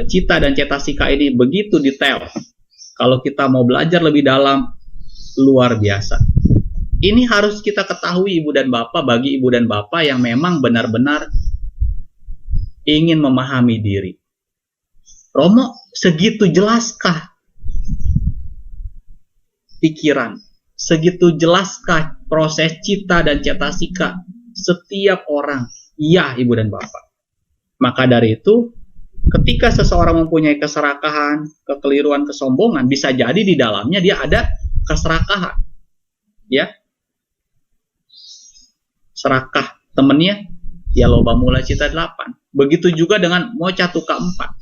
cita dan cetasika ini begitu detail. Kalau kita mau belajar lebih dalam, luar biasa. Ini harus kita ketahui ibu dan bapak, bagi ibu dan bapak yang memang benar-benar ingin memahami diri. Romo, segitu jelaskah pikiran? Segitu jelaskah proses cita dan cetasika setiap orang? Iya, ibu dan bapak. Maka dari itu, ketika seseorang mempunyai keserakahan, kekeliruan, kesombongan, bisa jadi di dalamnya dia ada keserakahan. Ya. Serakah temennya, ya loba mula cita 8. Begitu juga dengan mocatuka 4.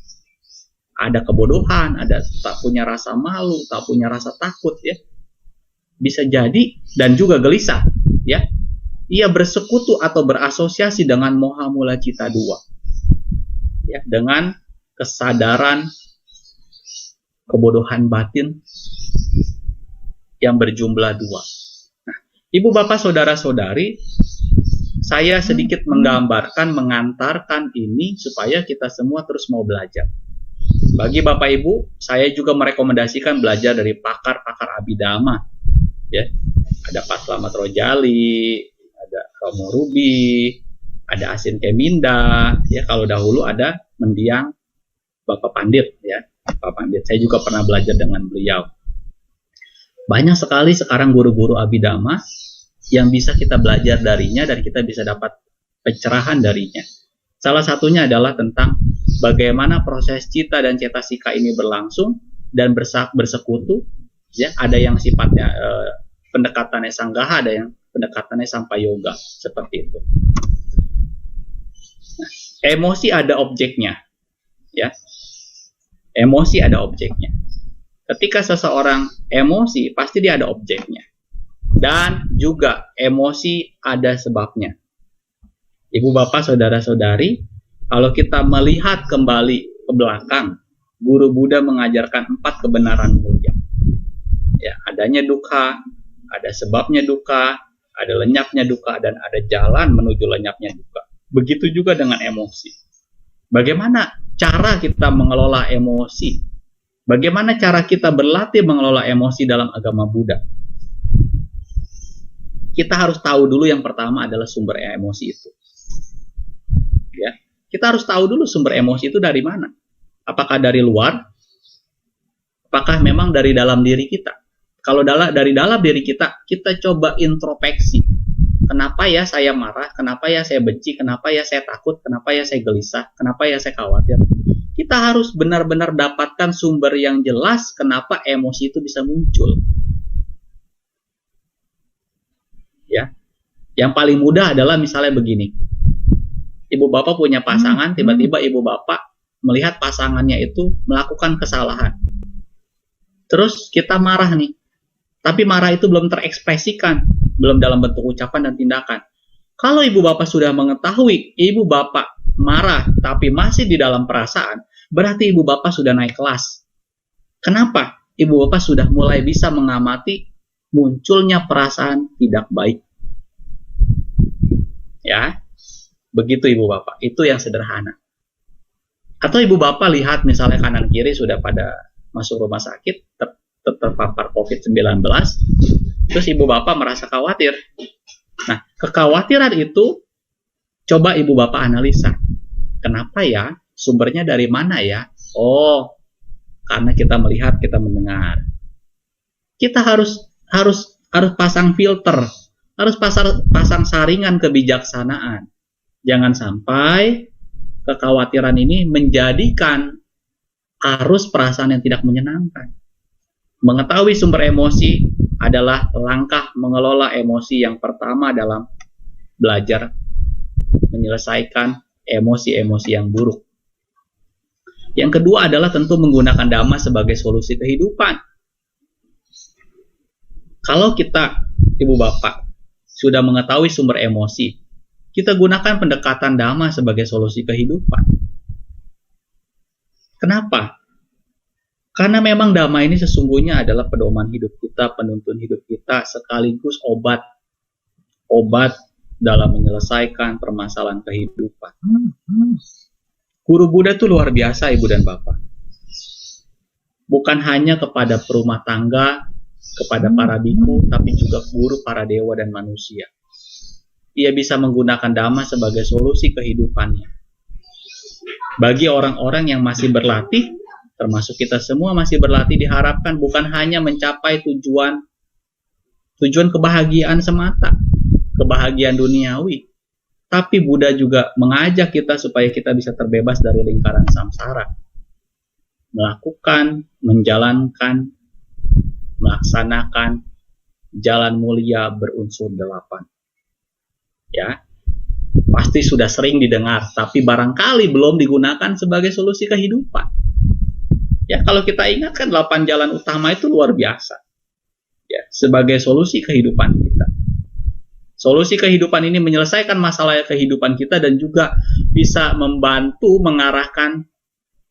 Ada kebodohan, ada tak punya rasa malu, tak punya rasa takut, ya. Bisa jadi, dan juga gelisah, ya. Ia bersekutu atau berasosiasi dengan moha mula cita 2. Ya, dengan kesadaran kebodohan batin yang berjumlah 2. Nah, ibu bapak saudara-saudari, saya sedikit menggambarkan, mengantarkan ini supaya kita semua terus mau belajar. Bagi bapak ibu, saya juga merekomendasikan belajar dari pakar-pakar abidama. Ya, ada Pak Slamet Rojali, ada Romo Rubi, ada Asin Keminda. Ya, kalau dahulu ada mendiang Bapak Pandit, ya, Pak Pandit. Saya juga pernah belajar dengan beliau. Banyak sekali sekarang guru-guru abidama yang bisa kita belajar darinya dan kita bisa dapat pencerahan darinya. Salah satunya adalah tentang bagaimana proses cita dan cetasika ini berlangsung dan bersekutu. Ya, ada yang sifatnya pendekatannya sanggaha, ada yang pendekatannya sampayoga, seperti itu. Nah, emosi ada objeknya, ya. Emosi ada objeknya. Ketika seseorang emosi, pasti dia ada objeknya. Dan juga emosi ada sebabnya. Ibu bapak saudara-saudari, kalau kita melihat kembali ke belakang, guru Buddha mengajarkan 4 kebenaran mulia. Ya, adanya duka, ada sebabnya duka, ada lenyapnya duka, dan ada jalan menuju lenyapnya duka. Begitu juga dengan emosi. Bagaimana cara kita mengelola emosi? Bagaimana cara kita berlatih mengelola emosi dalam agama Buddha? Kita harus tahu dulu yang pertama adalah sumber emosi itu. Ya, kita harus tahu dulu sumber emosi itu dari mana. Apakah dari luar? Apakah memang dari dalam diri kita? Kalau dari dalam diri kita, kita coba introspeksi. Kenapa ya saya marah? Kenapa ya saya benci? Kenapa ya saya takut? Kenapa ya saya gelisah? Kenapa ya saya khawatir? Kita harus benar-benar dapatkan sumber yang jelas kenapa emosi itu bisa muncul. Ya, yang paling mudah adalah misalnya begini. Ibu bapak punya pasangan, tiba-tiba ibu bapak melihat pasangannya itu melakukan kesalahan. Terus kita marah nih. Tapi marah itu belum terekspresikan, belum dalam bentuk ucapan dan tindakan. Kalau ibu bapak sudah mengetahui ibu bapak marah tapi masih di dalam perasaan, berarti ibu bapak sudah naik kelas. Kenapa? Ibu bapak sudah mulai bisa mengamati munculnya perasaan tidak baik. Ya, begitu ibu bapak. Itu yang sederhana. Atau ibu bapak lihat misalnya kanan kiri sudah pada masuk rumah sakit, terpapar COVID-19, terus ibu bapak merasa khawatir. Nah, kekhawatiran itu coba ibu bapak analisa. Kenapa ya? Sumbernya dari mana ya? Oh, karena kita melihat, kita mendengar. Kita harus pasang filter, harus pasang saringan kebijaksanaan. Jangan sampai kekhawatiran ini menjadikan arus perasaan yang tidak menyenangkan. Mengetahui sumber emosi adalah langkah mengelola emosi yang pertama dalam belajar menyelesaikan emosi-emosi yang buruk. Yang kedua adalah tentu menggunakan Dhamma sebagai solusi kehidupan. Kalau kita, ibu bapak, sudah mengetahui sumber emosi, kita gunakan pendekatan Dhamma sebagai solusi kehidupan. Kenapa? Karena memang Dhamma ini sesungguhnya adalah pedoman hidup kita, penuntun hidup kita, sekaligus obat dalam menyelesaikan permasalahan kehidupan. Guru Buddha itu luar biasa, ibu dan bapak. Bukan hanya kepada perumah tangga, kepada para biku, tapi juga guru para dewa dan manusia. Ia bisa menggunakan Dhamma sebagai solusi kehidupannya. Bagi orang-orang yang masih berlatih, termasuk kita semua masih berlatih, diharapkan bukan hanya mencapai tujuan kebahagiaan semata, kebahagiaan duniawi, tapi Buddha juga mengajak kita supaya kita bisa terbebas dari lingkaran samsara, melakukan, menjalankan, melaksanakan jalan mulia berunsur 8. Ya, pasti sudah sering didengar, tapi barangkali belum digunakan sebagai solusi kehidupan. Ya, kalau kita ingat kan 8 jalan utama itu luar biasa. Ya, sebagai solusi kehidupan kita. Solusi kehidupan ini menyelesaikan masalah kehidupan kita dan juga bisa membantu mengarahkan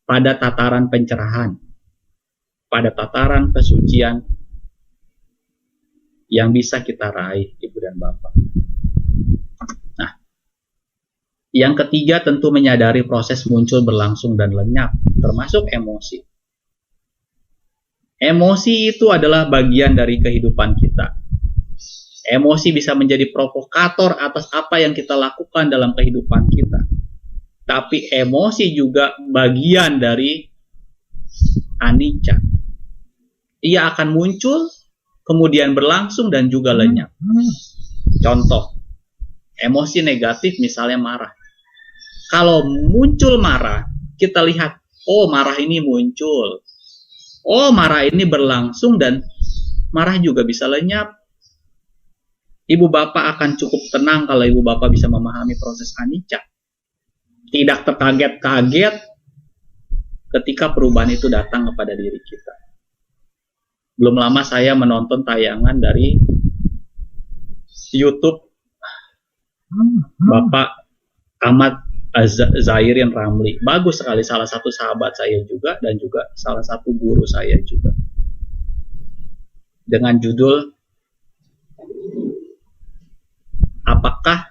pada tataran pencerahan, pada tataran kesucian yang bisa kita raih, Ibu dan Bapak. Nah, yang ketiga tentu menyadari proses muncul, berlangsung, dan lenyap, termasuk emosi. Emosi itu adalah bagian dari kehidupan kita. Emosi bisa menjadi provokator atas apa yang kita lakukan dalam kehidupan kita. Tapi emosi juga bagian dari anicca. Ia akan muncul, kemudian berlangsung, dan juga lenyap. Contoh, emosi negatif misalnya marah. Kalau muncul marah, kita lihat, oh marah ini muncul. Oh marah ini berlangsung, dan marah juga bisa lenyap. Ibu bapak akan cukup tenang kalau ibu bapak bisa memahami proses anicca. Tidak terkaget-kaget ketika perubahan itu datang kepada diri kita. Belum lama saya menonton tayangan dari YouTube Bapak Ahmad Zairin Ramli. Bagus sekali, salah satu sahabat saya juga dan juga salah satu guru saya juga. Dengan judul Apakah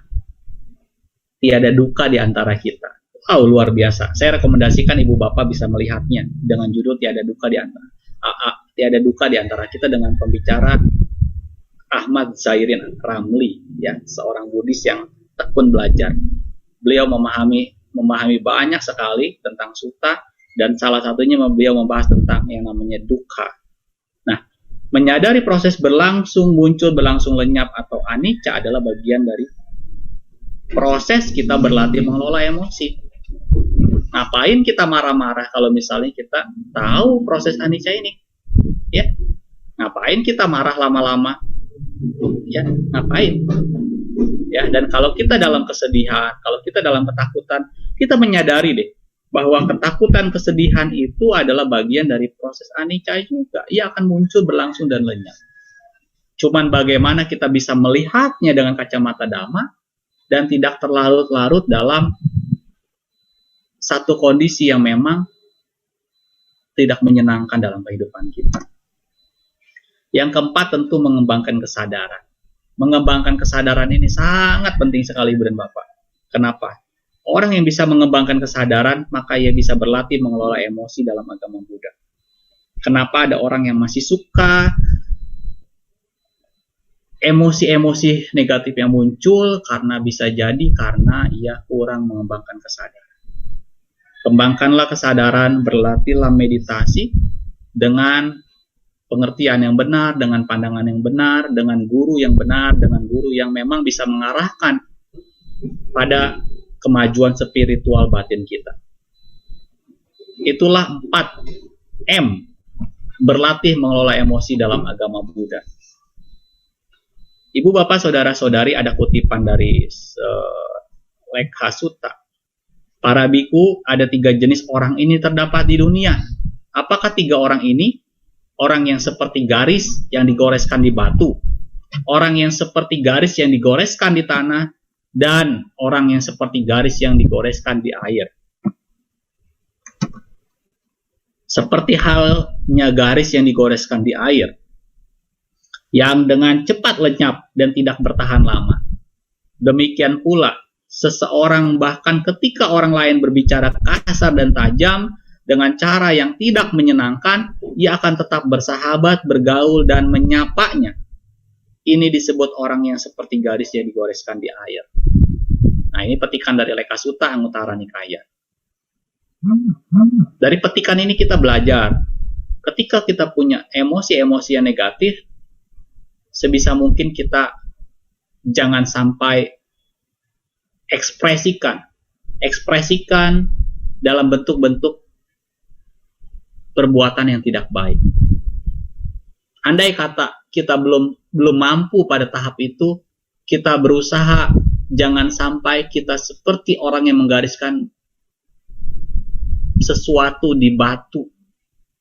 Tiada Duka di Antara Kita. Oh, luar biasa. Saya rekomendasikan ibu bapak bisa melihatnya dengan judul Tiada Duka di Antara Kita, dengan pembicara Ahmad Zairin Ramli, ya, seorang Buddhis yang tekun belajar. Beliau memahami banyak sekali tentang sutta, dan salah satunya beliau membahas tentang yang namanya dukkha. Nah, menyadari proses berlangsung, muncul, berlangsung, lenyap atau anicca adalah bagian dari proses kita berlatih mengelola emosi. Ngapain kita marah-marah kalau misalnya kita tahu proses anicca ini? Ya, ngapain kita marah lama-lama? Ya, ngapain? Ya, dan kalau kita dalam kesedihan, kalau kita dalam ketakutan, kita menyadari deh bahwa ketakutan, kesedihan itu adalah bagian dari proses anicca juga. Ia akan muncul, berlangsung, dan lenyap. Cuman bagaimana kita bisa melihatnya dengan kacamata Dhamma dan tidak terlarut-larut dalam satu kondisi yang memang tidak menyenangkan dalam kehidupan kita. Yang keempat tentu mengembangkan kesadaran. Mengembangkan kesadaran ini sangat penting sekali, Ibu dan Bapak. Kenapa? Orang yang bisa mengembangkan kesadaran, maka ia bisa berlatih mengelola emosi dalam agama Buddha. Kenapa ada orang yang masih suka emosi-emosi negatif yang muncul? Karena bisa jadi karena ia kurang mengembangkan kesadaran. Kembangkanlah kesadaran, berlatihlah meditasi dengan pengertian yang benar, dengan pandangan yang benar, dengan guru yang benar, dengan guru yang memang bisa mengarahkan pada kemajuan spiritual batin kita. Itulah 4M, berlatih mengelola emosi dalam agama Buddha. Ibu, bapak, saudara-saudari, ada kutipan dari Lekha Sutta. Para biku, ada 3 jenis orang ini terdapat di dunia. Apakah 3 orang ini? Orang yang seperti garis yang digoreskan di batu, orang yang seperti garis yang digoreskan di tanah, dan orang yang seperti garis yang digoreskan di air. Seperti halnya garis yang digoreskan di air, yang dengan cepat lenyap dan tidak bertahan lama. Demikian pula, seseorang bahkan ketika orang lain berbicara kasar dan tajam, dengan cara yang tidak menyenangkan, ia akan tetap bersahabat, bergaul, dan menyapanya. Ini disebut orang yang seperti garis yang digoreskan di air. Nah, ini petikan dari Lekha Sutta Anguttara Nikaya. Dari petikan ini kita belajar, ketika kita punya emosi-emosi yang negatif, sebisa mungkin kita jangan sampai ekspresikan dalam bentuk-bentuk perbuatan yang tidak baik. Andai kata kita belum mampu pada tahap itu, kita berusaha jangan sampai kita seperti orang yang menggariskan sesuatu di batu,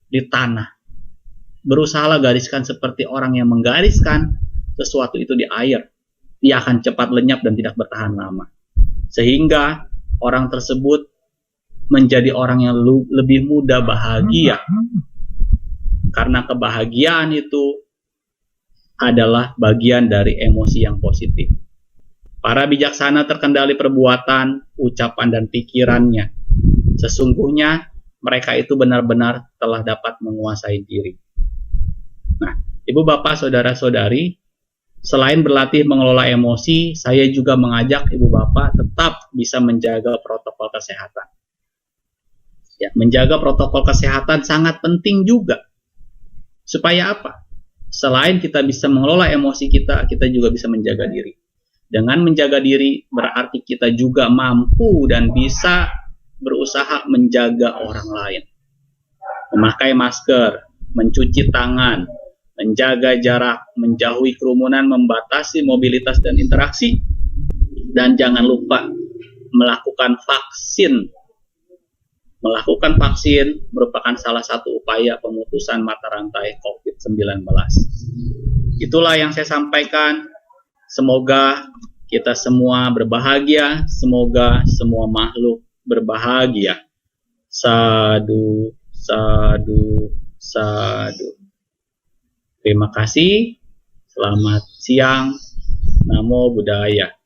di tanah. Berusahalah gariskan seperti orang yang menggariskan sesuatu itu di air. Ia akan cepat lenyap dan tidak bertahan lama. Sehingga orang tersebut menjadi orang yang lebih mudah bahagia karena kebahagiaan itu adalah bagian dari emosi yang positif. Para bijaksana terkendali perbuatan, ucapan, dan pikirannya. Sesungguhnya mereka itu benar-benar telah dapat menguasai diri. Nah, Ibu Bapak, Saudara-saudari, selain berlatih mengelola emosi, saya juga mengajak Ibu Bapak tetap bisa menjaga protokol kesehatan. Ya, menjaga protokol kesehatan sangat penting juga. Supaya apa? Selain kita bisa mengelola emosi kita juga bisa menjaga diri. Dengan menjaga diri berarti kita juga mampu dan bisa berusaha menjaga orang lain. Memakai masker, mencuci tangan, menjaga jarak, menjauhi kerumunan, membatasi mobilitas dan interaksi, dan jangan lupa melakukan vaksin. Melakukan vaksin merupakan salah satu upaya pemutusan mata rantai COVID-19. Itulah yang saya sampaikan. Semoga kita semua berbahagia, semoga semua makhluk berbahagia. Sadu, sadu, sadu. Terima kasih. Selamat siang. Namo Buddhaya.